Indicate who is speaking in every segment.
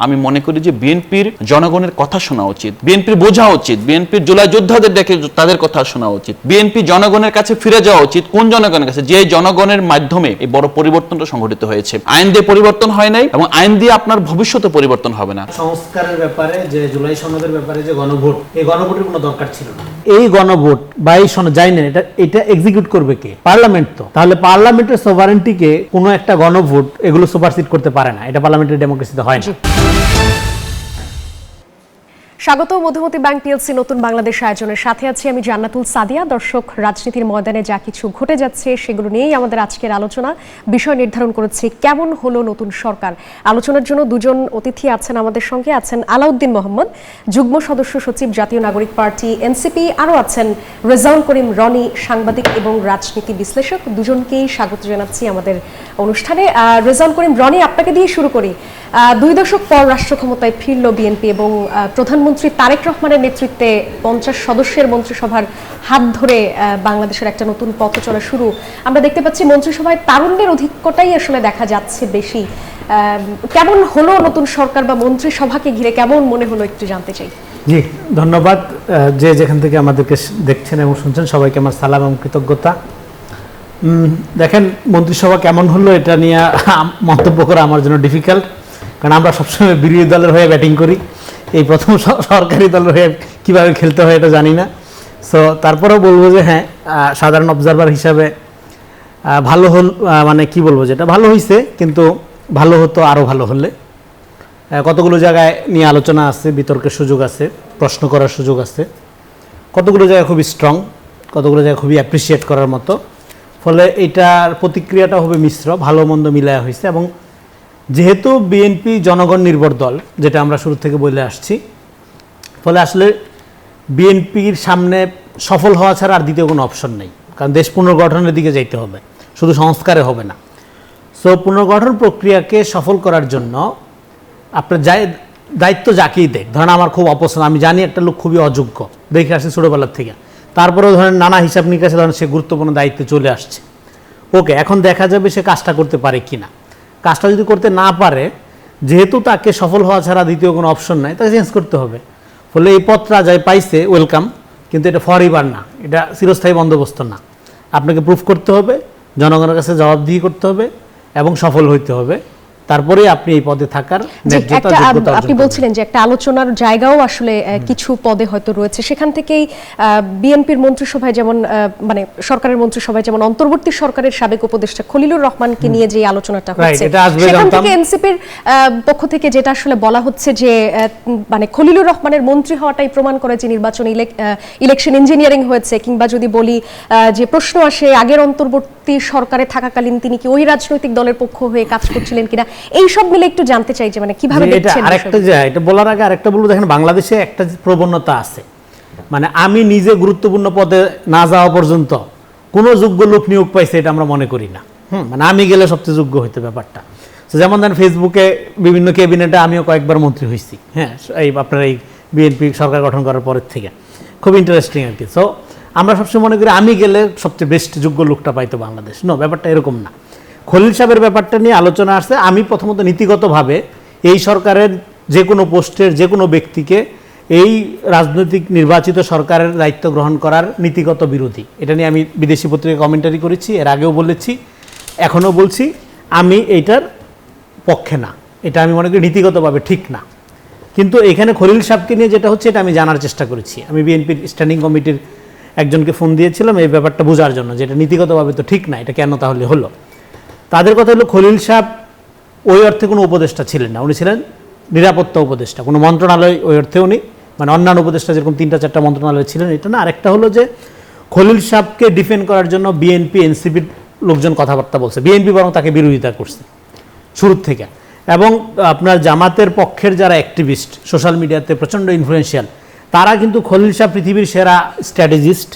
Speaker 1: আমি মনে করি যে বিএনপির জনগণের কথা শোনা উচিত, বিএনপির বোঝা উচিত, বিএনপির জুলাই যোদ্ধাদের ডেকে তাদের কথা শোনা উচিত, বিএনপি জনগণের কাছে ফিরে যাওয়া উচিত। কোন জনগণের কাছে? যে জনগণের মাধ্যমে এই বড় পরিবর্তনটা সংঘটিত হয়েছে। আইন দিয়ে পরিবর্তন হয় নাই এবং আইন দিয়ে আপনার ভবিষ্যতে পরিবর্তন হবে না।
Speaker 2: সংস্কারের ব্যাপারে যে জুলাই সনদের ব্যাপারে যে গণভোট, এই গণভোটের কোনো দরকার ছিল না। এই গণভোট বা এই সনদ যাই না, এটা এক্সিকিউট করবে কে? পার্লামেন্ট। তো তাহলে পার্লামেন্টের সোভারেন্টিকে কোনো একটা গণভোট এগুলো সুপারসিড করতে পারে না। এটা পার্লামেন্টের ডেমোক্রেসিতে হয় না।
Speaker 3: স্বাগত মধুমতি ব্যাংক পিএলসি নতুন বাংলাদেশ আয়োজনের সাথে আছি আমি জান্নাতুল সাদিয়া। দর্শক, রাজনীতির ময়দানে যা কিছু ঘটে যাচ্ছে সেগুলো নিয়েই আমাদের আজকের আলোচনা। বিষয় নির্ধারণ করেছি কেমন হলো নতুন সরকার। আলোচনার জন্য দুজন অতিথি আছেন আমাদের সঙ্গে। আছেন আলাউদ্দিন মোহাম্মদ, যুগ্ম সদস্য সচিব, জাতীয় নাগরিক পার্টি এনসিপি। আরও আছেন রেজাউল করিম রনি, সাংবাদিক এবং রাজনীতি বিশ্লেষক। দুজনকেই স্বাগত জানাচ্ছি আমাদের অনুষ্ঠানে। রেজাউল করিম রনি, আপনাকে দিয়ে শুরু করি। 2 দশক পর রাষ্ট্র ক্ষমতায় ফিরল বিএনপি এবং প্রধানমন্ত্রী তারেক রহমানের নেতৃত্বে 50 সদস্যের মন্ত্রিসভার হাত ধরে বাংলাদেশের একটা নতুন পথ চলা শুরু। আমরা দেখতে পাচ্ছি মন্ত্রিসভায় তারুণ্যের অধিক্যটাই আসলে দেখা যাচ্ছে বেশি। কেমন হলো নতুন সরকার বা মন্ত্রিসভাকে ঘিরে কেমন মনে হলো একটু জানতে চাই।
Speaker 2: জি, ধন্যবাদ। যে যেখান থেকে আমাদেরকে দেখছেন এবং শুনছেন সবাইকে আমার সালাম এবং কৃতজ্ঞতা। দেখেন, মন্ত্রিসভা কেমন হলো এটা নিয়ে মন্তব্য করা আমার জন্য ডিফিকাল্ট, কারণ আমরা সবসময় বিরোধী দলের হয়ে ব্যাটিং করি। এই প্রথম সরকারি দলের হয়ে কীভাবে খেলতে হয় এটা জানি না। সো তারপরেও বলবো যে হ্যাঁ, সাধারণ অবজারভার হিসাবে ভালো হল, মানে কি বলবো, যেটা ভালো হয়েছে, কিন্তু ভালো হতো আরও ভালো হলে। কতগুলো জায়গায় নিয়ে আলোচনা আছে, বিতর্কের সুযোগ আছে, প্রশ্ন করার সুযোগ আছে। কতগুলো জায়গায় খুবই স্ট্রং, কতগুলো জায়গায় খুবই অ্যাপ্রিসিয়েট করার মতো। ফলে এটার প্রতিক্রিয়াটা হবে মিশ্র, ভালো মন্দ মিলায়া হয়েছে। এবং যেহেতু বিএনপি জনগণ নির্ভর দল, যেটা আমরা শুরু থেকে বলে আসছি, ফলে আসলে বিএনপির সামনে সফল হওয়া ছাড়া আর দ্বিতীয় কোনো অপশন নেই। কারণ দেশ পুনর্গঠনের দিকে যাইতে হবে, শুধু সংস্কারে হবে না। সো পুনর্গঠন প্রক্রিয়াকে সফল করার জন্য আপনার দায়িত্ব যাকেই দেখ, ধরেন আমার খুব অপছন্দ, আমি জানি একটা লোক খুবই অযোগ্য, দেখে আসছি ছোটোবেলার থেকে, তারপরেও ধরেন নানা হিসাব নিকাশে ধরেন সে গুরুত্বপূর্ণ দায়িত্বে চলে আসছে। ওকে, এখন দেখা যাবে সে কাজটা করতে পারে কি না। কাজটা যদি করতে না পারে, যেহেতু তাকে সফল হওয়া ছাড়া দ্বিতীয় কোনো অপশন নাই, তাকে চেঞ্জ করতে হবে। ফলে এই পথটা যাই পাইছে ওয়েলকাম, কিন্তু এটা ফরএভার না, এটা চিরস্থায়ী বন্দোবস্ত না। আপনাকে প্রুফ করতে হবে, জনগণের কাছে জবাবদিহি করতে হবে এবং সফল হইতে হবে, তারপরে আপনি এই পদে থাকার ন্যায্যতা, যোগ্যতা।
Speaker 3: আপনি বলছিলেন যে একটা আলোচনার জায়গাও আসলে কিছু পদে হয়তো রয়েছে, সেখান থেকেই বিএনপির মন্ত্রিসভায় যেমন মানে সরকারের মন্ত্রিসভায় যেমন অন্তর্বর্তী সরকারের সাবেক উপদেষ্টা খলিলুর রহমানকে নিয়ে যে আলোচনাটা হচ্ছে, সেখান থেকে এনসিপির পক্ষ থেকে যেটা আসলে বলা হচ্ছে যে মানে খলিলুর রহমানের মন্ত্রী হওয়াটাই প্রমাণ করে যে নির্বাচন ইলেকশন ইঞ্জিনিয়ারিং হয়েছে। কিংবা যদি বলি যে প্রশ্ন আসে, আগের অন্তর্বর্তী সরকারে থাকাকালীন তিনি কি ওই রাজনৈতিক দলের পক্ষ হয়ে কাজ করছিলেন কিনা, এই সব মিলে একটু জানতে চাই যে মানে কিভাবে দেখছেন।
Speaker 2: আরেকটা যায়, এটা বলার আগে আরেকটা বলবো, দেখেন বাংলাদেশে একটা প্রবণতা আছে, মানে আমি নিজে গুরুত্বপূর্ণ পদে না যাওয়া পর্যন্ত কোনো যোগ্য লোক নিয়োগ পাইছে এটা আমরা মনে করি না। মানে আমি গেলে সবচেয়ে যোগ্য হইতে ব্যাপারটা। যেমন ধরেন ফেসবুকে বিভিন্ন ক্যাবিনেটে আমিও কয়েকবার মন্ত্রী হয়েছি, হ্যাঁ, এই আপনার এই বিএনপি সরকার গঠন করার পরের থেকে। খুব ইন্টারেস্টিং আর কি। সো আমরা সবসময় মনে করি আমি গেলে সবচেয়ে বেস্ট যোগ্য লোকটা পাইতো বাংলাদেশ। নো, ব্যাপারটা এরকম না। খলিল সাহেবের ব্যাপারটা নিয়ে আলোচনা আসছে। আমি প্রথমত নীতিগতভাবে এই সরকারের যে কোনো পোস্টের যে কোনো ব্যক্তিকে এই রাজনৈতিক নির্বাচিত সরকারের দায়িত্ব গ্রহণ করার নীতিগত বিরোধী। এটা নিয়ে আমি বিদেশি পত্রিকায় কমেন্টারি করেছি, এর আগেও বলেছি, এখনও বলছি, আমি এইটার পক্ষে না। এটা আমি মনে করি নীতিগতভাবে ঠিক না। কিন্তু এখানে খলিল সাহেবকে নিয়ে যেটা হচ্ছে, এটা আমি জানার চেষ্টা করেছি। আমি বিএনপির স্ট্যান্ডিং কমিটির একজনকে ফোন দিয়েছিলাম এই ব্যাপারটা বোঝার জন্য, যেটা নীতিগতভাবে তো ঠিক না, এটা কেন তাহলে হলো। তাদের কথা হলো খলিল সাহেব ওই অর্থে কোনো উপদেষ্টা ছিলেন না, উনি ছিলেন নিরাপত্তা উপদেষ্টা। কোনো মন্ত্রণালয় ওই অর্থে উনি, মানে অন্যান্য উপদেষ্টা যেরকম 3-4টা মন্ত্রণালয় ছিলেন, এটা না। আরেকটা হলো যে খলিল সাহেবকে ডিফেন্ড করার জন্য বিএনপি এনসিপির লোকজন কথাবার্তা বলছে, বিএনপি বরং তাকে বিরোধিতা করছে শুরুর থেকে। এবং আপনার জামাতের পক্ষের যারা অ্যাক্টিভিস্ট, সোশ্যাল মিডিয়াতে প্রচণ্ড ইনফ্লুয়েন্সিয়াল, তারা কিন্তু খলিল সাহেব পৃথিবীর সেরা স্ট্র্যাটেজিস্ট,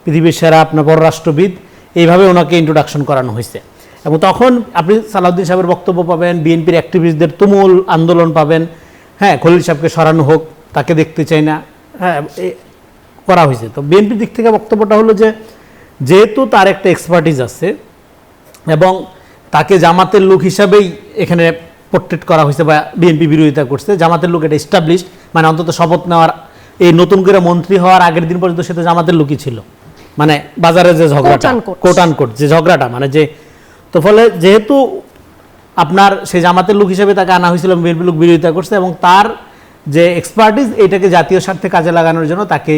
Speaker 2: পৃথিবীর সেরা আপনার পররাষ্ট্রবিদ, এইভাবে ওনাকে ইন্ট্রোডাকশন করানো হয়েছে। এবং তখন আপনি সালাউদ্দিন সাহেবের বক্তব্য পাবেন, বিএনপির অ্যাক্টিভিস্টদের তুমুল আন্দোলন পাবেন, হ্যাঁ, খলিল সাহেবকে সরানো হোক, তাকে দেখতে চাই না, হ্যাঁ, করা হয়েছে। তো বিএনপির দিক থেকে বক্তব্যটা হলো যে যেহেতু তার একটা এক্সপার্টিজ আছে এবং তাকে জামাতের লোক হিসাবেই এখানে পোর্ট্রেট করা হয়েছে বা বিএনপি বিরোধিতা করছে, জামাতের লোক এটা এস্টাবলিশড, মানে অন্তত শপথ নেওয়ার এই নতুন করে মন্ত্রী হওয়ার আগের দিন পর্যন্ত সেটা জামাতের লোকই ছিল, মানে বাজারে যে ঝগড়াটা কোট আনকোট যে ঝগড়াটা, মানে যে তো ফলে যেহেতু আপনার সেই জামাতের লোক হিসেবে তাকে আনা হয়েছিল, বিএনপি লোক বিরোধিতা করছে এবং তার যে এক্সপার্টিস এটাকে জাতীয় স্বার্থে কাজে লাগানোর জন্য তাকে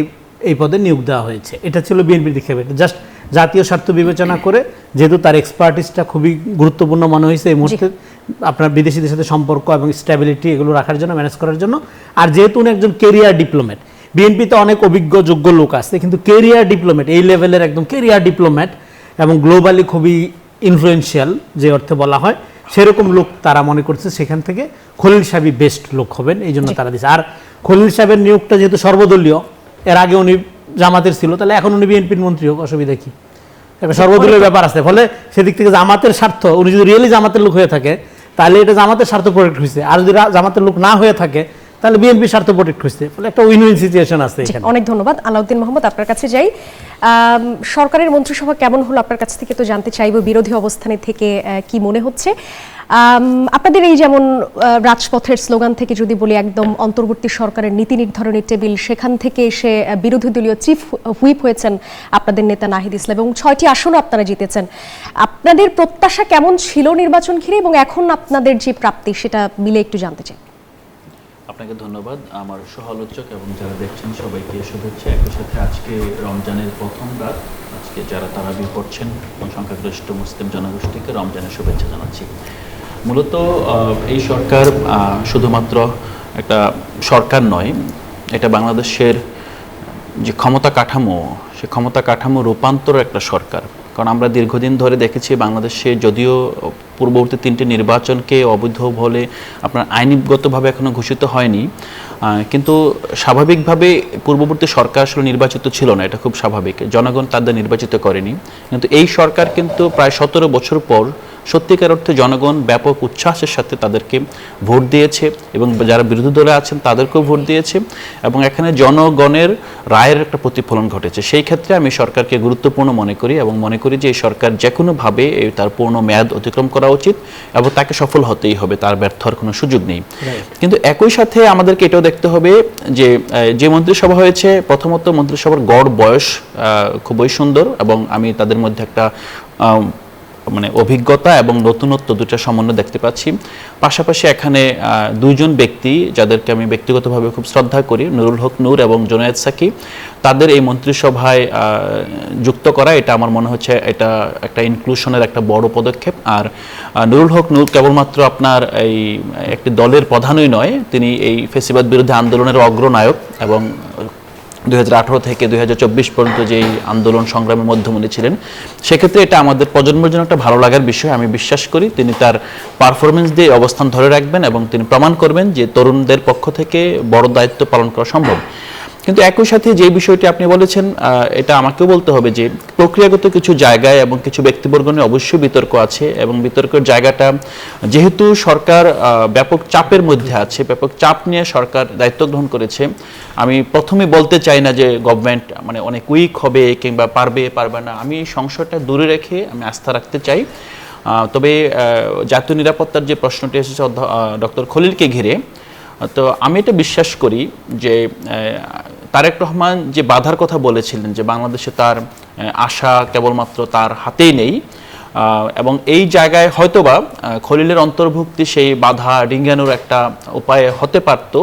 Speaker 2: এই পদে নিয়োগ দেওয়া হয়েছে। এটা ছিল বিএনপির দিকে জাস্ট জাতীয় স্বার্থ বিবেচনা করে, যেহেতু তার এক্সপার্টিসটা খুবই গুরুত্বপূর্ণ মনে হয়েছে এই মুহূর্তে আপনার বিদেশিদের সাথে সম্পর্ক এবং স্ট্যাবিলিটি এগুলো রাখার জন্য, ম্যানেজ করার জন্য। আর যেহেতু উনি একজন কেরিয়ার ডিপ্লোম্যাট, বিএনপিতে অনেক অভিজ্ঞ যোগ্য লোক আছে, কিন্তু কেরিয়ার ডিপ্লোম্যাট এই লেভেলের একদম কেরিয়ার ডিপ্লোম্যাট এবং গ্লোবালি খুবই ইনফ্লুয়েন্সিয়াল যে অর্থে বলা হয়, সেরকম লোক তারা মনে করছে সেখান থেকে খলিল সাহেবই বেস্ট লোক হবেন, এই জন্য তারা দিচ্ছে। আর খলিল সাহেবের নিয়োগটা যেহেতু সর্বদলীয়, এর আগে উনি জামাতের ছিল, তাহলে এখন উনি বিএনপির মন্ত্রী হোক, অসুবিধা কি? একটা সর্বদলীয় ব্যাপার আছে, ফলে সেদিক থেকে জামাতের স্বার্থ, উনি যদি রিয়েলি জামাতের লোক হয়ে থাকে তাহলে এটা জামাতের স্বার্থ প্রোটেক্ট হয়েছে, আর যদি জামাতের লোক না হয়ে থাকে তাহলে বিএনপি স্বার্থ প্রোটেক্ট হয়েছে, ফলে একটা উইন উইন সিচুয়েশন আছে এখানে।
Speaker 3: অনেক ধন্যবাদ। আলাউদ্দিন মোহাম্মদ, আপনার কাছে যাই। সরকারের মন্ত্রিসভা কেমন হলো আপনার কাছ থেকে তো জানতে চাইবো, বিরোধী অবস্থানে থেকে কি মনে হচ্ছে আপনাদের? এই যেমন রাজপথের স্লোগান থেকে যদি বলি, একদম অন্তর্বর্তী সরকারের নীতি নির্ধারণী টেবিল, সেখান থেকে এসে বিরোধী দলীয় চিফ হুইপ হয়েছেন আপনাদের নেতা নাহিদ ইসলাম এবং 6টি আসনও আপনারা জিতেছেন। আপনাদের প্রত্যাশা কেমন ছিল নির্বাচন ঘিরে এবং এখন আপনাদের যে প্রাপ্তি সেটা মিলে একটু জানতে চাই।
Speaker 1: আপনাকে ধন্যবাদ। আমার সহ-আলোচক এবং যারা দেখছেন সবাইকে শুভেচ্ছা। একই সাথে আজকে রমজানের প্রথম রাত, আজকে যারা তারাবি পড়ছেন সংখ্যাগরিষ্ঠ মুসলিম জনগোষ্ঠীকে রমজানের শুভেচ্ছা জানাচ্ছি। মূলত এই সরকার শুধুমাত্র একটা সরকার নয়, এটা বাংলাদেশের যে ক্ষমতা কাঠামো, সে ক্ষমতা কাঠামো রূপান্তর একটা সরকার। কারণ আমরা দীর্ঘদিন ধরে দেখেছি বাংলাদেশে যদিও পূর্ববর্তী 3টি নির্বাচনকে অবৈধ বলে আপনার আইনগতভাবে এখনো ঘোষিত হয়নি, কিন্তু স্বাভাবিকভাবে পূর্ববর্তী সরকার আসলে নির্বাচিত ছিল না, এটা খুব স্বাভাবিক, জনগণ তাদের নির্বাচিত করেনি। কিন্তু এই সরকার কিন্তু প্রায় 17 বছর পর সত্যিকার অর্থে জনগণ ব্যাপক উচ্ছ্বাসের সাথে তাদেরকে ভোট দিয়েছে এবং যারা বিরোধী দলে আছেন তাদেরকেও ভোট দিয়েছে এবং এখানে জনগণের রায়ের একটা প্রতিফলন ঘটেছে। সেই ক্ষেত্রে আমি সরকারকে গুরুত্বপূর্ণ মনে করি এবং মনে করি যে এই সরকার যে কোনোভাবে তার পূর্ণ মেয়াদ অতিক্রম করা উচিত এবং তাকে সফল হতেই হবে, তার ব্যর্থ হওয়ার কোনো সুযোগ নেই। কিন্তু একই সাথে আমাদেরকে এটাও দেখতে হবে যে যে মন্ত্রিসভা হয়েছে, প্রথমত মন্ত্রিসভার গড় বয়স খুবই সুন্দর এবং আমি তাদের মধ্যে একটা মানে অভিজ্ঞতা এবং নতুনত্ব দুটা সমন্বয় দেখতে পাচ্ছি। পাশাপাশি এখানে 2জন ব্যক্তি যাদেরকে আমি ব্যক্তিগতভাবে খুব শ্রদ্ধা করি, নুরুল হক নূর এবং জুনায়েদ সাকি, তাদের এই মন্ত্রিসভায় যুক্ত করা, এটা আমার মনে হচ্ছে এটা একটা ইনক্লুশনের একটা বড় পদক্ষেপ। আর নুরুল হক নূর কেবলমাত্র আপনার এই একটি দলের প্রধানই নয়, তিনি এই ফ্যাসিবাদ বিরোধী আন্দোলনের অগ্রনায়ক এবং 2018 থেকে 2024 পর্যন্ত যেই আন্দোলন সংগ্রামের মধ্যমণি ছিলেন। সেক্ষেত্রে এটা আমাদের প্রজন্মের জন্য একটা ভালো লাগার বিষয়। আমি বিশ্বাস করি তিনি তার পারফরমেন্স দিয়ে অবস্থান ধরে রাখবেন এবং তিনি প্রমাণ করবেন যে তরুণদের পক্ষ থেকে বড় দায়িত্ব পালন করা সম্ভব। কিন্তু একই সাথে যে বিষয়টি আপনি বলেছেন, এটা আমাকেও বলতে হবে যে প্রক্রিয়াগত কিছু জায়গায় এবং কিছু ব্যক্তিবর্গ নিয়ে অবশ্যই বিতর্ক আছে এবং বিতর্কের জায়গাটা যেহেতু সরকার ব্যাপক চাপের মধ্যে আছে, ব্যাপক চাপ নিয়ে সরকার দায়িত্ব গ্রহণ করেছে। আমি প্রথমে বলতে চাই না যে গভর্নমেন্ট মানে অনেক উইক হবে কিংবা পারবে না, আমি সংশয়টা দূরে রেখে আমি আস্থা রাখতে চাই। তবে জাতীয় নিরাপত্তার যে প্রশ্নটি এসেছে ডক্টর খলিলকে ঘিরে, তো আমি এটা বিশ্বাস করি যে তারেক রহমান যে বাধার কথা বলেছিলেন যে বাংলাদেশে তার আশা কেবলমাত্র তার হাতেই নেই, এবং এই জায়গায় হয়তোবা খলিলের অন্তর্ভুক্তি সেই বাধা ডিঙ্গানোর একটা উপায় হতে পারত,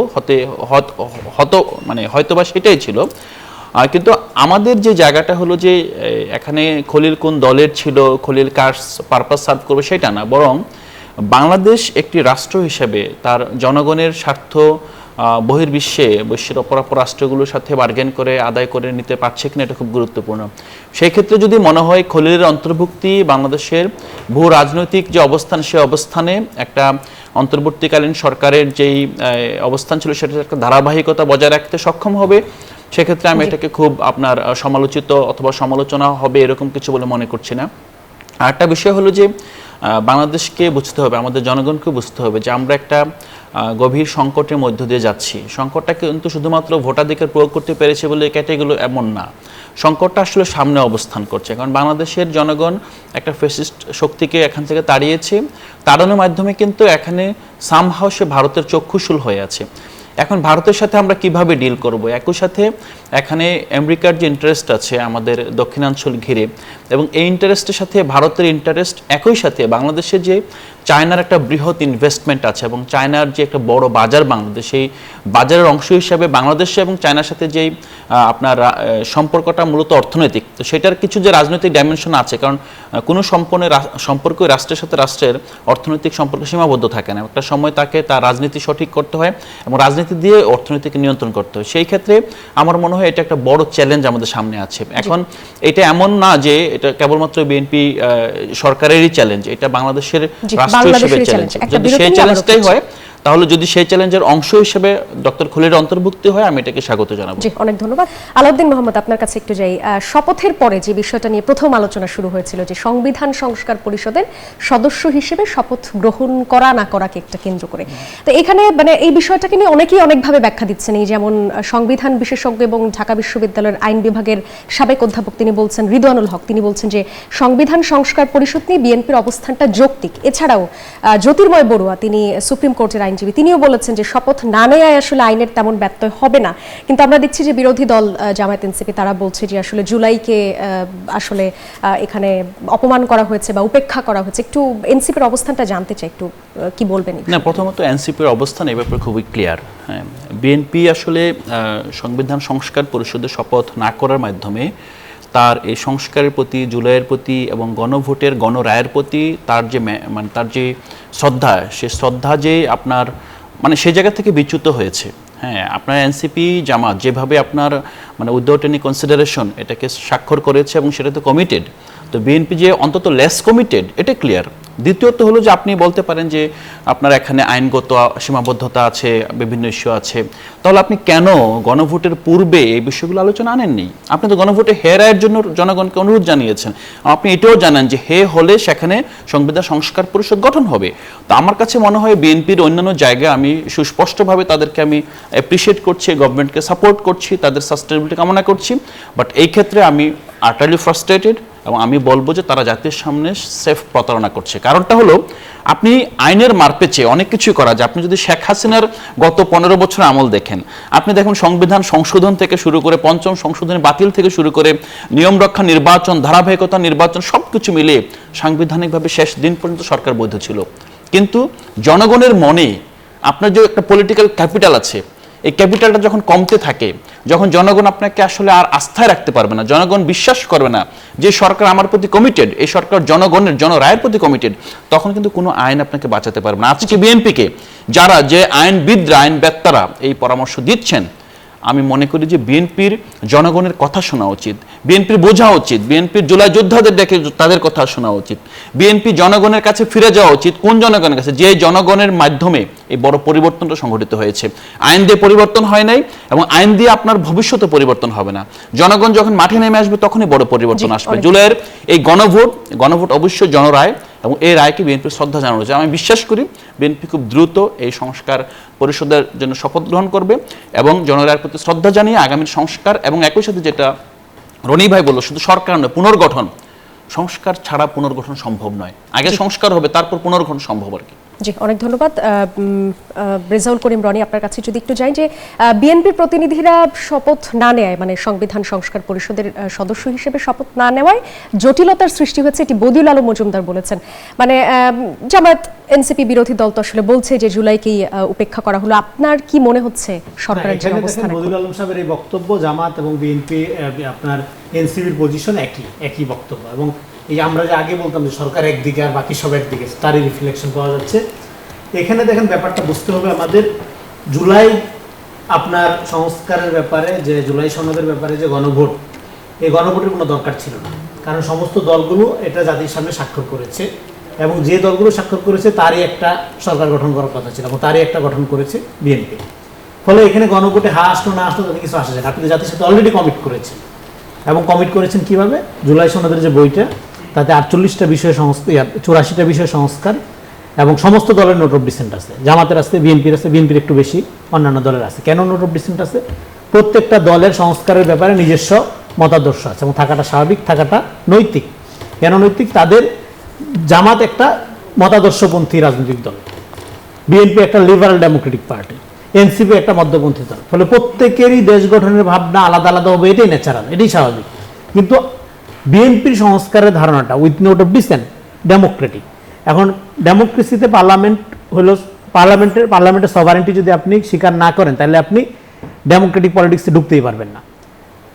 Speaker 1: মানে হয়তোবা সেটাই ছিল। কিন্তু আমাদের যে জায়গাটা হলো যে এখানে খলিল কোন দলের ছিল, খলিল কার পারপাস সার্ভ করবে সেটা না, বরং বাংলাদেশ একটি রাষ্ট্র হিসেবে তার জনগণের স্বার্থ বিশ্বের অপরাপর রাষ্ট্রগুলোর সাথে বার্গেন করে আদায় করে নিতে পারছে কিনা, এটা খুব গুরুত্বপূর্ণ। সেই ক্ষেত্রে যদি মনে হয় খলিলের অন্তর্ভুক্তি বাংলাদেশের ভূ রাজনৈতিক যে অবস্থান, সে অবস্থানে একটা অন্তর্বর্তীকালীন সরকারের যেই অবস্থান ছিল সেটার একটা ধারাবাহিকতা বজায় রাখতে সক্ষম হবে, সেক্ষেত্রে আমি এটাকে খুব আপনার সমালোচিত অথবা সমালোচনা হবে এরকম কিছু বলে মনে করছি না। আরেকটা বিষয় হলো যে বাংলাদেশকে বুঝতে হবে, আমাদের জনগণকে বুঝতে হবে যে আমরা একটা গভীর সংকটের মধ্য দিয়ে যাচ্ছি। সংকটটা কিন্তু শুধুমাত্র ভোটাধিকার প্রয়োগ করতে পেরেছে বলে কেটে গেল এমন না। সংকটটা আসলে সামনে অবস্থান করছে, কারণ বাংলাদেশের জনগণ একটা ফ্যাসিস্ট শক্তিকে এখান থেকে তাড়িয়েছে, তাড়ানোর মাধ্যমে কিন্তু এখানে সামহাও সে ভারতের চক্ষুশূল হয়ে আছে। এখন ভারতের সাথে আমরা কিভাবে ডিল করব? একই সাথে এখানে আমেরিকার যে ইন্টারেস্ট আছে আমাদের দক্ষিণাঞ্চল ঘিরে, এবং এই ইন্টারেস্টের সাথে ভারতের ইন্টারেস্ট, একই সাথে বাংলাদেশে যে চায়নার একটা বৃহৎ ইনভেস্টমেন্ট আছে এবং চায়নার যে একটা বড় বাজার বাংলাদেশ, সেই বাজারের অংশ হিসাবে বাংলাদেশ এবং চায়নার সাথে যেই আপনার সম্পর্কটা মূলত অর্থনৈতিক, তো সেটার কিছু যে রাজনৈতিক ডাইমেনশন আছে, কারণ কোনো সম্পর্ক রাষ্ট্রের সাথে রাষ্ট্রের অর্থনৈতিক সম্পর্ক সীমাবদ্ধ থাকে না। একটা সময় তাকে তার রাজনীতি সঠিক করতে হয় এবং রাজনীতি দিয়ে অর্থনীতিকে নিয়ন্ত্রণ করতে হয়। সেই ক্ষেত্রে আমার মনে হয় এটা একটা বড় চ্যালেঞ্জ আমাদের সামনে আছে। এখন এটা এমন না যে এটা কেবলমাত্র বিএনপি সরকারেরই চ্যালেঞ্জ, এটা বাংলাদেশের রাষ্ট্র হিসেবে চ্যালেঞ্জ। যদি সেই চ্যালেঞ্জটাই হয়, তাহলে যদি সেই চ্যালেঞ্জের অংশ হিসেবে ডক্টর খলিলের অন্তর্ভুক্তি হয়, আমি এটাকে স্বাগত জানাবো।
Speaker 3: জি, অনেক ধন্যবাদ। আলাউদ্দিন মোহাম্মদ, আপনার কাছে একটু যাই। শপথের পরে যে বিষয়টা নিয়ে প্রথম আলোচনা শুরু হয়েছিল, যে সংবিধান সংস্কার পরিষদের সদস্য হিসেবে শপথ গ্রহণ করা না করাকে একটা কেন্দ্র করে, তো এখানে মানে এই বিষয়টাকে নিয়ে অনেকেই অনেকভাবে ব্যাখ্যা দিচ্ছেন। এই যেমন সংবিধান বিশেষজ্ঞ এবং ঢাকা বিশ্ববিদ্যালয়ের আইন বিভাগের সাবেক অধ্যাপক তিনি বলছেন, রিদওয়ানুল হক, তিনি বলছেন যে সংবিধান সংস্কার পরিষদ নিয়ে বিএনপির অবস্থানটা যৌক্তিক। এছাড়াও জ্যোতির্ময় বড়ুয়া, তিনি সুপ্রিম কোর্টের আইনজীবী, তিনিও বলেছেন যে শপথ না নেওয়ায় আসলে আইনের তেমন ব্যত্যয় হবে না। কিন্তু আমরা দেখছি যে বিরোধী দল জামায়াত এনসিপি তারা বলছে যে আসলে জুলাইকে আসলে এখানে অপমান করা হয়েছে বা উপেক্ষা করা হয়েছে। একটু এনসিপির অবস্থানটা জানতে চাই, একটু কি বলবেন?
Speaker 1: না, প্রথমত এনসিপির অবস্থান এই ব্যাপারে খুবই ক্লিয়ার। হ্যাঁ, বিএনপি আসলে সংবিধান সংস্কার পরিষদের শপথ না করার মাধ্যমে তার এই সংস্কারের প্রতি, জুলাইয়ের প্রতি এবং গণভোটের গণরায়ের প্রতি তার যে মানে তার যে শ্রদ্ধা, সে শ্রদ্ধা যে আপনার মানে সেই জায়গা থেকে বিচ্যুত হয়েছে। হ্যাঁ, আপনার এনসিপি জামাত যেভাবে আপনার মানে উইদাউট এনি কনসিডারেশন এটাকে স্বাক্ষর করেছে এবং সেটাতে কমিটেড, তো বিএনপি যে অন্তত লেস কমিটেড, এটা ক্লিয়ার। দ্বিতীয়ত হলো যে আপনি বলতে পারেন যে আপনার এখানে আইনগত সীমাবদ্ধতা আছে, বিভিন্ন ইস্যু আছে, তাহলে আপনি কেন গণভোটের পূর্বে এই বিষয়গুলো আলোচনা আনেননি? আপনি তো গণভোটে হে রায়ের জন্য জনগণকে অনুরোধ জানিয়েছেন, আপনি এটাও জানেন যে হে হলে সেখানে সংবিধান সংস্কার পরিষদ গঠন হবে। তো আমার কাছে মনে হয় বিএনপির অন্যান্য জায়গায় আমি সুস্পষ্টভাবে তাদেরকে আমি অ্যাপ্রিসিয়েট করছি, গভর্নমেন্টকে সাপোর্ট করছি, তাদের সাস্টেনেবিলিটি কামনা করছি, বাট এই ক্ষেত্রে আমি আটারলি ফ্রাস্ট্রেটেড এবং আমি বলবো যে তারা জাতির সামনে সেফ প্রতারণা করছে। কারণটা হলো আপনি আইনের মারপেচে অনেক কিছু করা যায়। আপনি যদি শেখ হাসিনার গত 15 বছর আমল দেখেন, আপনি দেখুন সংবিধান সংশোধন থেকে শুরু করে পঞ্চম সংশোধনী বাতিল থেকে শুরু করে নিয়ম রক্ষা, নির্বাচন, ধারাবাহিকতা নির্বাচন, সব কিছু মিলিয়ে সাংবিধানিকভাবে শেষ দিন পর্যন্ত সরকার বৈধ ছিল। কিন্তু জনগণের মনে আপনার যে একটা পলিটিক্যাল ক্যাপিটাল আছে, এই ক্যাপিটালটা যখন কমতে থাকে, যখন জনগণ আপনাকে আসলে আর আস্থায় রাখতে পারবে না, জনগণ বিশ্বাস করবে না যে সরকার আমার প্রতি কমিটেড, এই সরকার জনগণের জনরায়ের প্রতি কমিটেড, তখন কিন্তু কোনো আইন আপনাকে বাঁচাতে পারবে না। আজকে বিএনপিকে যারা যে আইনবিদরা, আইন বেত্তারা এই পরামর্শ দিচ্ছেন, আমি মনে করি যে বিএনপির জনগণের কথা শোনা উচিত, বিএনপির বোঝা উচিত, বিএনপির জুলাই যোদ্ধাদের ডেকে তাদের কথা শোনা উচিত, বিএনপি জনগণের কাছে ফিরে যাওয়া উচিত। কোন জনগণের কাছে? যে জনগণের মাধ্যমে এই বড় পরিবর্তনটা সংঘটিত হয়েছে। আইন দিয়ে পরিবর্তন হয় নাই এবং আইন দিয়ে আপনার ভবিষ্যতে পরিবর্তন হবে না। জনগণ যখন মাঠে নেমে আসবে তখনই বড় পরিবর্তন আসবে। জুলাইয়ের এই গণভোট অবশ্যই জনরায় এবং এই রায়কে বিএনপি শ্রদ্ধা জানানো হয়েছে। আমি বিশ্বাস করি বিএনপি খুব দ্রুত এই সংস্কার পরিষদের জন্য শপথ গ্রহণ করবে এবং জনরায়ের প্রতি শ্রদ্ধা জানিয়ে আগামীর সংস্কার, এবং একই সাথে যেটা রনি ভাই বলল, শুধু সরকার নয়, পুনর্গঠন, সংস্কার ছাড়া পুনর্গঠন সম্ভব নয়। আগে সংস্কার হবে, তারপর পুনর্গঠন সম্ভব আর কি।
Speaker 3: জি, অনেক ধন্যবাদ। রেজাউল করিম রনি, আপনার কাছে যদি একটু যাই, যে বিএনপির প্রতিনিধিরা শপথ না নেয়, মানে সংবিধান সংস্কার পরিষদের সদস্য হিসেবে শপথ না নেওয়ায় জটিলতার সৃষ্টি হয়েছে, এটি বদিউল আলম মজুমদার বলেছেন। মানে জামায়াত এনসিপি বিরোধী দল তো আসলে বলছে যে জুলাইকেই উপেক্ষা করা হলো। আপনার কি মনে হচ্ছে সরকারের যে অবস্থান?
Speaker 2: বদিউল আলম সাহেবের এই বক্তব্য, জামাত এবং বিএনপি আপনার এনসিপির পজিশন একই বক্তব্য, এবং এই আমরা যে আগে বলতাম যে সরকার একদিকে আর বাকি সব একদিকে, তারই রিফ্লেকশন পাওয়া যাচ্ছে এখানে। দেখেন, ব্যাপারটা বুঝতে হবে আমাদের, জুলাই আপনার সংস্কারের ব্যাপারে, যে জুলাই সনদের ব্যাপারে যে গণভোট, এই গণভোটের কোনো দরকার ছিল না, কারণ সমস্ত দলগুলো এটা জাতির সামনে স্বাক্ষর করেছে এবং যে দলগুলো স্বাক্ষর করেছে তারই একটা সরকার গঠন করার কথা ছিল এবং তারই একটা গঠন করেছে বিএনপি। ফলে এখানে গণভোটে হা আসলো না আসলো তাতে কিছু আসে যায় না। আপনি জাতির সাথে অলরেডি কমিট করেছেন, এবং কমিট করেছেন কিভাবে? জুলাই সনদের যে বইটা, তাতে 48টা বিষয় সংস্কার, 84টা বিষয় সংস্কার, এবং সমস্ত দলের নোট অফ ডিসেন্ট আছে। জামাতের আছে, বিএনপির আছে, বিএনপির একটু বেশি, অন্যান্য দলের আছে। কেন নোট অফ ডিসেন্ট আছে? প্রত্যেকটা দলের সংস্কারের ব্যাপারে নিজস্ব মতাদর্শ আছে এবং থাকাটা স্বাভাবিক, থাকাটা নৈতিক। কেন নৈতিক? তাদের জামাত একটা মতাদর্শপন্থী রাজনৈতিক দল, বিএনপি একটা লিবারাল ডেমোক্রেটিক পার্টি, এনসিপি একটা মধ্যপন্থী দল। ফলে প্রত্যেকেরই দেশ গঠনের ভাবনা আলাদা আলাদা হবে, এটাই ন্যাচারাল, এটাই স্বাভাবিক। কিন্তু বিএনপির সংস্কারের ধারণাটা with note of dissent democratic. এখন ডেমোক্রেসিতে পার্লামেন্ট হলো পার্লামেন্টের সভারেন্টি যদি আপনি স্বীকার না করেন তাহলে আপনি ডেমোক্রেটিক পলিটিক্সে ঢুকতেই পারবেন না।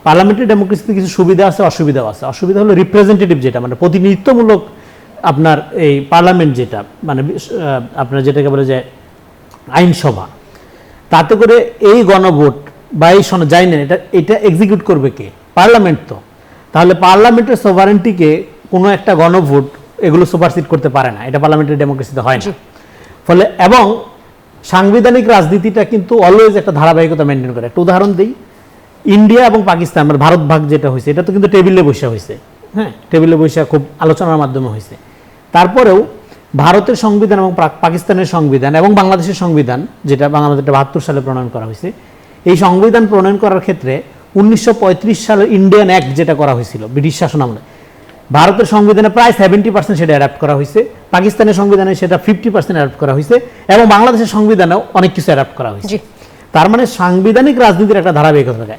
Speaker 2: পার্লামেন্টারি ডেমোক্রেসিতে কিছু সুবিধা আছে, অসুবিধাও আছে। অসুবিধা হলো রিপ্রেজেন্টেটিভ, যেটা মানে প্রতিনিধিত্বমূলক আপনার এই পার্লামেন্ট, যেটা মানে আপনার যেটাকে বলে যে আইনসভা, তাতে করে এই গণভোট বা এই যাই না, এটা এক্সিকিউট করবে কে? পার্লামেন্ট। তো তাহলে পার্লামেন্টের সভারেন্টিকে কোনো একটা গণভোট এগুলো সুপারসিড করতে পারে না, এটা পার্লামেন্টারি ডেমোক্রেসিতে হয় না। ফলে এবং সাংবিধানিক রাজনীতিটা কিন্তু অলওয়েজ একটা ধারাবাহিকতা মেনটেন করে। একটা উদাহরণ দিই, ইন্ডিয়া এবং পাকিস্তান মানে ভারত ভাগ যেটা হয়েছে, এটা তো কিন্তু টেবিলে বসে হয়েছে, হ্যাঁ, টেবিলে বসে খুব আলোচনার মাধ্যমে হয়েছে। তারপরেও ভারতের সংবিধান এবং পাকিস্তানের সংবিধান এবং বাংলাদেশের সংবিধান, যেটা বাংলাদেশ 72 সালে প্রণয়ন করা হয়েছে, এই সংবিধান প্রণয়ন করার ক্ষেত্রে 1935 সালে ইন্ডিয়ান অ্যাক্ট যেটা করা হয়েছিল ব্রিটিশ শাসন আমলে, ভারতের সংবিধানে প্রায় 70% সেটা অ্যাডাপ্ট করা হয়েছে, পাকিস্তানের সংবিধানে সেটা 50% অ্যাডাপ্ট করা হয়েছে, এবং বাংলাদেশের সংবিধানেও অনেক কিছু অ্যাডাপ্ট করা হয়েছে। তার মানে সাংবিধানিক রাজনীতির একটা ধারাবাহিকতা থাকে।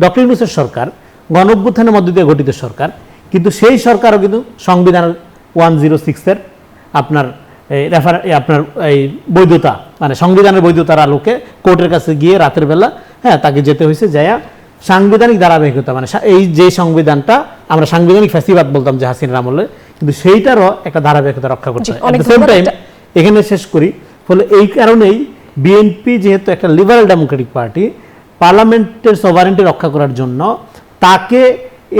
Speaker 2: ডক্টর ইউনূসের সরকার গণঅভ্যুত্থানের মধ্য দিয়ে গঠিত সরকার, কিন্তু সেই সরকারও কিন্তু সংবিধান 106-এর আপনার আপনার এই বৈধতা মানে সংবিধানের বৈধতার আলোকে কোর্টের কাছে গিয়ে রাতের বেলা, হ্যাঁ, তাকে যেতে হয়েছে, যায়া সাংবিধানিক ধারাবাহিকতা মানে এই যে সংবিধানটা আমরা সাংবিধানিক ফ্যাসিবাদ বলতাম যে হাসিনার আমলে, কিন্তু সেইটারও একটা ধারাবাহিকতা রক্ষা করতে হয়। এট দ্য সেম টাইম এখানে শেষ করি, ফলে এই কারণেই বিএনপি যেহেতু একটা লিবারাল ডেমোক্রেটিক পার্টি, পার্লামেন্টের সভারেন্টি রক্ষা করার জন্য তাকে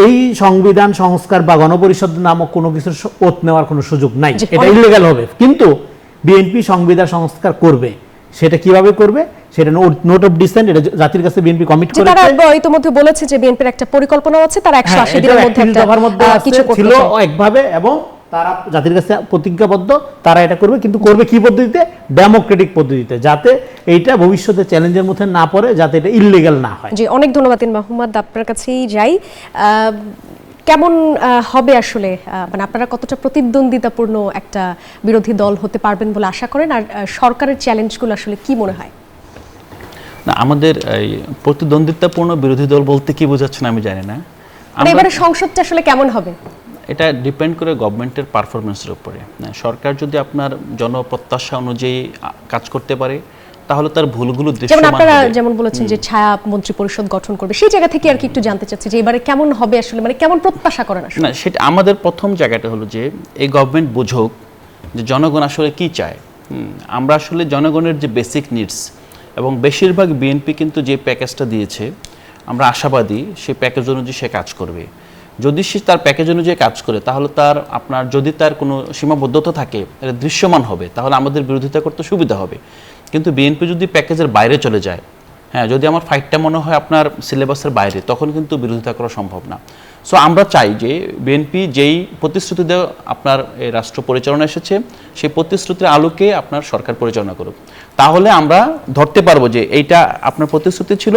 Speaker 2: এই সংবিধান সংস্কার বা গণপরিষদ নামক কোনো কিছুর ওত নেওয়ার কোনো সুযোগ নাই, এটা ইলিগাল হবে। কিন্তু বিএনপি সংবিধান সংস্কার করবে, সেটা কিভাবে করবে সেটা নোট অফ ডিসেন্ট, এটা জাতির কাছে বিএনপি কমিট করেছে।
Speaker 3: তারা ইতিমধ্যে বলেছে যে বিএনপির একটা পরিকল্পনা আছে, তারা 180 দিনের মধ্যে একটা কিছু করতে চায়
Speaker 2: একভাবে, এবং তারা জাতির কাছে প্রতিজ্ঞাবদ্ধ, তারা এটা করবে। কিন্তু করবে কি পদ্ধতিতে? ডেমোক্রেটিক পদ্ধতিতে, যাতে এইটা ভবিষ্যতে চ্যালেঞ্জের মধ্যে না পড়ে, যাতে এটা ইললিগ্যাল না হয়।
Speaker 3: জি, অনেক ধন্যবাদ মোহাম্মদ, আপনার কাছেই যাই। কেমন হবে আসলে, মানে আপনারা কতটা প্রতিদ্বন্দ্বিতাপূর্ণ একটা বিরোধী দল হতে পারবেন বলে আশা করেন, আর সরকারের চ্যালেঞ্জগুলো আসলে কি মনে হয়?
Speaker 1: না, আমাদের এই প্রতিদ্বন্দ্বিতাপূর্ণ বিরোধী দল বলতে কি বোঝাচ্ছেন আমি জানি না।
Speaker 3: এবারে সংসদটা আসলে কেমন হবে?
Speaker 1: এটা ডিপেন্ড করে গভর্নমেন্টের পারফরমেন্সের উপরে। সরকার যদি আপনার জনপ্রত্যাশা অনুযায়ী কাজ করতে পারে তাহলে তার ভুলগুলো দৃশ্যমান হবে।
Speaker 3: যেমন আপনারা যেমন বলেছেন যে ছায়া মন্ত্রী পরিষদ গঠন করবে, সেই জায়গা থেকে আর কি একটু জানতে চাচ্ছি যে এবারে কেমন হবে আসলে, মানে কেমন প্রত্যাশা করেন আসলে?
Speaker 1: না, সেটা আমাদের প্রথম জায়গাটা হলো যে এই গভর্নমেন্ট বুঝুক যে জনগণ আসলে কি চায়। আমরা আসলে জনগণের যে বেসিক নিডস, এবং বেশিরভাগ বিএনপি কিন্তু যে প্যাকেজটা দিয়েছে আমরা আশাবাদী সেই প্যাকেজ অনুযায়ী সে কাজ করবে। যদি সে তার প্যাকেজ অনুযায়ী কাজ করে তাহলে তার আপনার যদি তার কোনো সীমাবদ্ধতা থাকে এটা দৃশ্যমান হবে, তাহলে আমাদের বিরোধিতা করতে সুবিধা হবে। কিন্তু বিএনপি যদি প্যাকেজের বাইরে চলে যায়, হ্যাঁ, যদি আমার ফাইটটা মনে হয় আপনার সিলেবাসের বাইরে, তখন কিন্তু বিরোধিতা করা সম্ভব না। সো আমরা চাই যে বিএনপি যেই প্রতিশ্রুতি দিয়ে আপনার এই রাষ্ট্র পরিচালনা এসেছে সেই প্রতিশ্রুতির আলোকে আপনার সরকার পরিচালনা করুক, তাহলে আমরা ধরতে পারবো যে এইটা আপনার প্রতিশ্রুতি ছিল,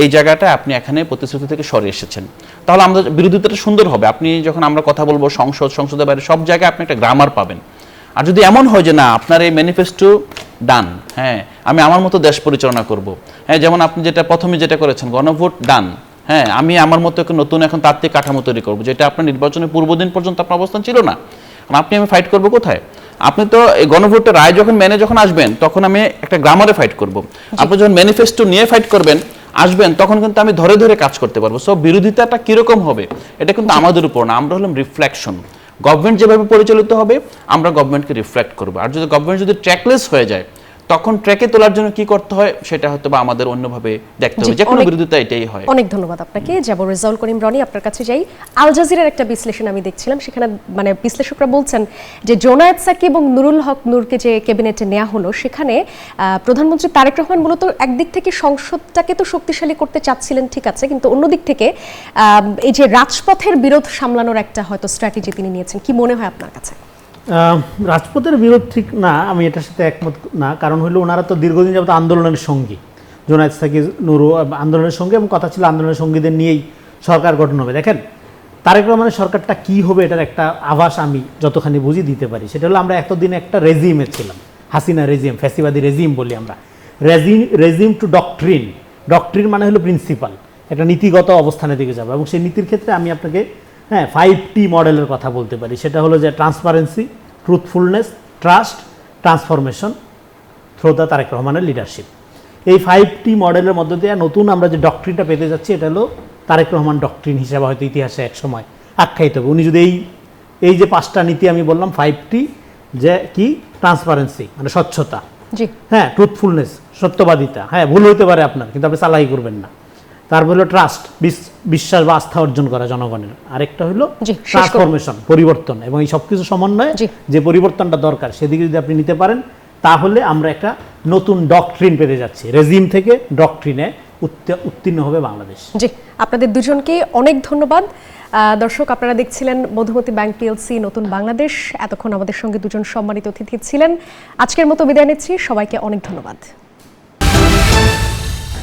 Speaker 1: এই জায়গাটা আপনি এখানে প্রতিশ্রুতি থেকে সরে এসেছেন, তাহলে আমাদের বিরোধিতাটা সুন্দর হবে। আপনি যখন আমরা কথা বলবো সংসদের বাইরে সব জায়গায় আপনি একটা গ্রামার পাবেন। আর যদি এমন হয় যে না আপনার এই ম্যানিফেস্টো ডান, হ্যাঁ আমি আমার মতো দেশ পরিচালনা করব, হ্যাঁ যেমন আপনি যেটা প্রথমে যেটা করেছেন গণভোট ডান, হ্যাঁ আমি আমার মতো নতুন এখন তাত্ত্বিক কাঠামো তৈরি করবো, যেটা আপনার নির্বাচনের পূর্বদিন পর্যন্ত আপনার অবস্থান ছিল না। আমি ফাইট করবো কোথায়? আপনি তো এই গণভোটের রায় যখন মেনে যখন আসবেন তখন আমি একটা গ্রামারে ফাইট করব। আপনি যখন ম্যানিফেস্টো নিয়ে ফাইট করবেন আসবেন তখন কিন্তু আমি ধরে ধরে কাজ করতে পারবো। সো বিরোধিতাটা কিরকম হবে এটা কিন্তু আমাদের উপর না, আমরা হলাম রিফ্লেকশন। গভর্নমেন্ট যেভাবে পরিচালিত হবে আমরা গভর্নমেন্টকে রিফ্লেক্ট করবো। আর যদি গভর্নমেন্ট যদি ট্র্যাকলেস হয়ে যায় তখন ট্র্যাকে তোলার জন্য কি করতে হয় সেটা হয়তো বা আমাদের অন্যভাবে দেখতে হবে। যে কোনো বিরোধিতা এটাই হয়।
Speaker 3: অনেক ধন্যবাদ আপনাকে। যাব রেজাউল করিম রনি, আপনার কাছে যাই। আল জাজিরার একটা বিশ্লেষণ আমি দেখছিলাম, সেখানে মানে বিশ্লেষকরা বলছেন যে জোনায়েদ সাকি এবং নুরুল হক নূরকে যে ক্যাবিনেটে নেওয়া হলো সেখানে প্রধানমন্ত্রী তারেক রহমান মূলত একদিক থেকে সংসদটাকে তো শক্তিশালী করতে চাচ্ছিলেন, ঠিক আছে, কিন্তু অন্যদিক থেকে এই যে রাজপথের বিরোধ সামলানোর একটা হয়তো স্ট্র্যাটেজি তিনি নিয়েছেন। কি মনে হয় আপনার কাছে?
Speaker 2: রাজপথের বিরোধ ঠিক না, আমি এটার সাথে একমত না। কারণ হলো ওনারা তো দীর্ঘদিন যাবত আন্দোলনের সঙ্গী, জোনায়েদ সাকি নুরু আন্দোলনের সঙ্গে, এবং কথা ছিল আন্দোলনের সঙ্গীদের নিয়েই সরকার গঠন হবে। দেখেন তারেক রহমানের সরকারটা কি হবে এটার একটা আভাস আমি যতখানি বুঝি দিতে পারি। সেটা হলো আমরা এতদিন একটা রেজিমে ছিলাম, হাসিনা রেজিম, ফ্যাসিবাদী রেজিম বলি আমরা। রেজিম টু ডক্ট্রিন, ডক্ট্রিন মানে হলো প্রিন্সিপাল, একটা নীতিগত অবস্থানের দিকে যাবো। এবং সেই নীতির ক্ষেত্রে আমি আপনাকে 5T মডেলের কথা বলতে পারি। সেটা হলো যে transparency, truthfulness, trust, transformation through the Tarek রহমানের লিডারশিপ। এই 5T মডেলের মধ্য দিয়ে নতুন আমরা যে ডক্ট্রিনটা পেতে যাচ্ছি এটা হলো তারেক রহমান ডক্ট্রিন হিসেবে হয়তো ইতিহাসে এক সময় আখ্যায়িত হবে। উনি যদি এই যে 5টা নীতি আমি বললাম 5T, যে কি ট্রান্সপারেন্সি মানে স্বচ্ছতা,
Speaker 3: জি
Speaker 2: ট্রুথফুলনেস সত্যবাদিতা, ভুল হতে পারে আপনার কিন্তু আপনি চালাকি করবেন না। তারপর হলো ট্রাস্ট, বিশ্বাস বা আস্থা অর্জন করা জনগণের। আরেকটা হলো
Speaker 3: জি, শেষ করুন।
Speaker 2: ট্রান্সফরমেশন, পরিবর্তন, এবং এই সবকিছু সমন্বয়ে
Speaker 3: জি।
Speaker 2: যে পরিবর্তনটা দরকার সেদিকে যদি আপনি নিতে পারেন তাহলে আমরা একটা নতুন ডক্ট্রিন পেতে যাচ্ছি। রেজিম থেকে ডক্ট্রিনে উত্তীর্ণ হবে বাংলাদেশ।
Speaker 3: জি, আপনাদের দুজনকে অনেক ধন্যবাদ। দর্শক, আপনারা দেখছিলেন মধুমতি ব্যাংক পিএলসি নতুন বাংলাদেশ। এতক্ষণ আমাদের সঙ্গে দুজন সম্মানিত অতিথি ছিলেন। আজকের মতো বিদায় নিচ্ছি, সবাইকে অনেক ধন্যবাদ।